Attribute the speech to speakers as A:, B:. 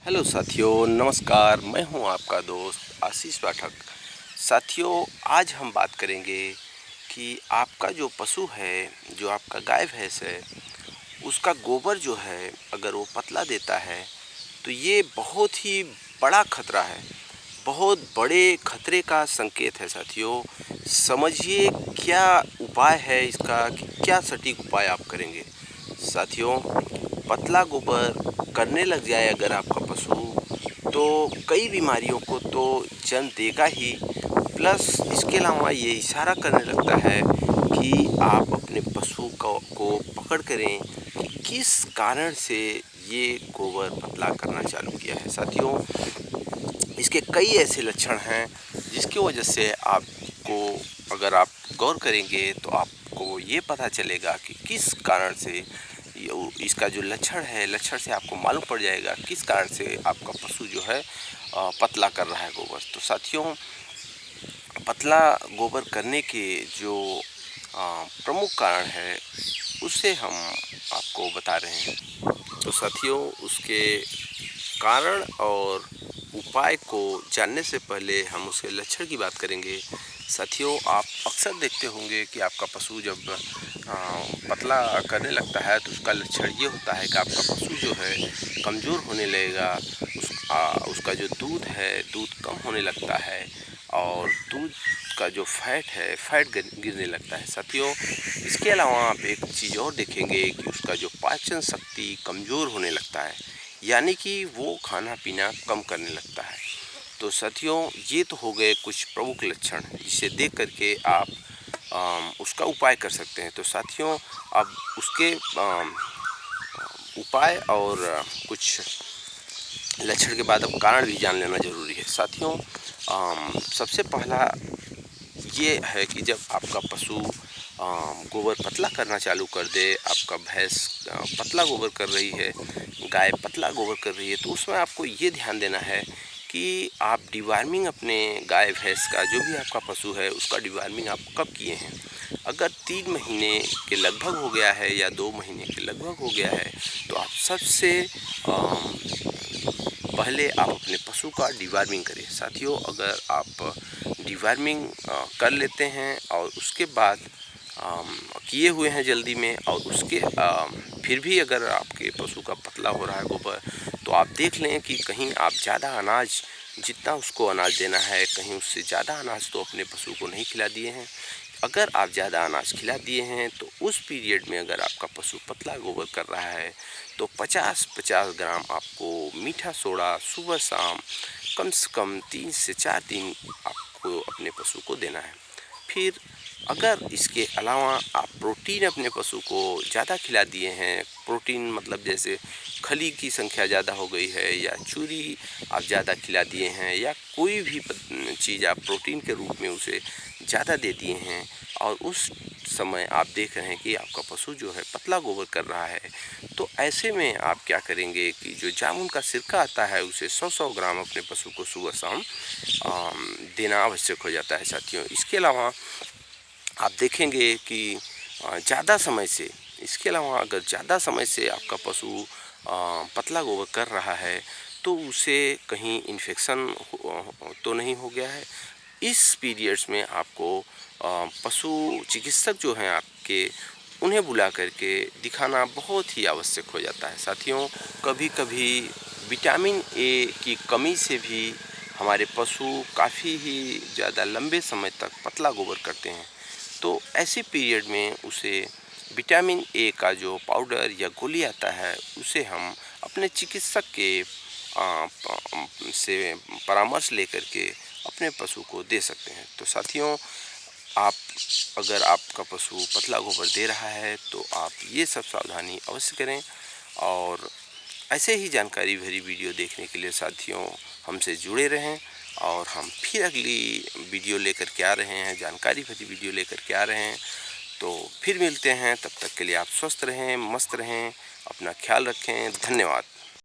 A: Hello साथियों, नमस्कार। मैं हूं आपका दोस्त आशीष पाठक। साथियों, आज हम बात करेंगे कि आपका जो पशु है, जो आपका गाय भैंस है, उसका गोबर जो है अगर वो पतला देता है तो ये बहुत ही बड़ा खतरा है, बहुत बड़े खतरे का संकेत है। साथियों, समझिए क्या उपाय है इसका, कि क्या सटीक उपाय आप करेंगे। साथियों, पतला गोबर करने लग जाए अगर आपका पशु, तो कई बीमारियों को तो जन्म देगा ही, प्लस इसके अलावा ये इशारा करने लगता है कि आप अपने पशु को पकड़ करें कि किस कारण से ये गोबर पतला करना चालू किया है। साथियों, इसके कई ऐसे लक्षण हैं जिसकी वजह से आपको, अगर आप गौर करेंगे तो आपको ये पता चलेगा कि किस कारण से इसका जो लक्षण है, लक्षण से आपको मालूम पड़ जाएगा किस कारण से आपका पशु जो है पतला कर रहा है गोबर। तो साथियों, पतला गोबर करने के जो प्रमुख कारण है उसे हम आपको बता रहे हैं। तो साथियों, उसके कारण और उपाय को जानने से पहले हम उसके लक्षण की बात करेंगे। साथियों, आप अक्सर देखते होंगे कि आपका पशु जब पतला करने लगता है तो उसका लक्षण ये होता है कि आपका पशु जो है कमज़ोर होने लगेगा। उसका जो दूध है, दूध कम होने लगता है और दूध का जो फैट है, फैट गिरने लगता है। साथियों, इसके अलावा आप एक चीज़ और देखेंगे कि उसका जो पाचन शक्ति कमज़ोर होने लगता है, यानी कि वो खाना पीना कम करने लगता है। तो साथियों, ये तो हो गए कुछ प्रमुख लक्षण जिसे देख करके आप उसका उपाय कर सकते हैं। तो साथियों, अब उसके उपाय और कुछ लक्षण के बाद अब कारण भी जान लेना ज़रूरी है। साथियों, सबसे पहला ये है कि जब आपका पशु गोबर पतला करना चालू कर दे, आपका भैंस पतला गोबर कर रही है, गाय पतला गोबर कर रही है, तो उसमें आपको ये ध्यान देना है कि आप डिवॉर्मिंग अपने गाय भैंस का, जो भी आपका पशु है उसका डिवॉर्मिंग आप कब किए हैं। अगर 3 महीने के लगभग हो गया है या 2 महीने के लगभग हो गया है तो आप सबसे पहले आप अपने पशु का डिवॉर्मिंग करें। साथियों, अगर आप डिवॉर्मिंग कर लेते हैं और उसके बाद किए हुए हैं जल्दी में, और उसके फिर भी अगर आपके पशु का पतला हो रहा है गोबर, तो आप देख लें कि कहीं आप ज़्यादा अनाज, जितना उसको अनाज देना है, कहीं उससे ज़्यादा अनाज तो अपने पशु को नहीं खिला दिए हैं। अगर आप ज़्यादा अनाज खिला दिए हैं तो उस पीरियड में अगर आपका पशु पतला गोबर कर रहा है तो 50-50 ग्राम आपको मीठा सोडा सुबह शाम कम से कम 3 से 4 दिन आपको अपने पशु को देना है। फिर अगर इसके अलावा आप प्रोटीन अपने पशु को ज़्यादा खिला दिए हैं, प्रोटीन मतलब जैसे खली की संख्या ज़्यादा हो गई है या चूरी आप ज़्यादा खिला दिए हैं या कोई भी चीज़ आप प्रोटीन के रूप में उसे ज़्यादा दे दिए हैं, और उस समय आप देख रहे हैं कि आपका पशु जो है पतला गोबर कर रहा है, तो ऐसे में आप क्या करेंगे कि जो जामुन का सिरका आता है उसे 100-100 ग्राम अपने पशु को सुबह शाम देना आवश्यक हो जाता है। साथियों, इसके अलावा आप देखेंगे कि ज़्यादा समय से, इसके अलावा अगर ज़्यादा समय से आपका पशु पतला गोबर कर रहा है तो उसे कहीं इन्फेक्शन तो नहीं हो गया है। इस पीरियड्स में आपको पशु चिकित्सक जो हैं आपके, उन्हें बुला करके दिखाना बहुत ही आवश्यक हो जाता है। साथियों, कभी-कभी विटामिन ए की कमी से भी हमारे पशु काफ़ी ही ज़्यादा लंबे समय तक पतला गोबर करते हैं। तो ऐसे पीरियड में उसे विटामिन ए का जो पाउडर या गोली आता है उसे हम अपने चिकित्सक के से परामर्श लेकर के अपने पशु को दे सकते हैं। तो साथियों, आप, अगर आपका पशु पतला गोबर दे रहा है तो आप ये सब सावधानी अवश्य करें। और ऐसे ही जानकारी भरी वीडियो देखने के लिए साथियों हमसे जुड़े रहें, और हम फिर अगली वीडियो लेकर के आ रहे हैं, जानकारी भरी वीडियो लेकर के आ रहे हैं। तो फिर मिलते हैं, तब तक के लिए आप स्वस्थ रहें, मस्त रहें, अपना ख्याल रखें। धन्यवाद।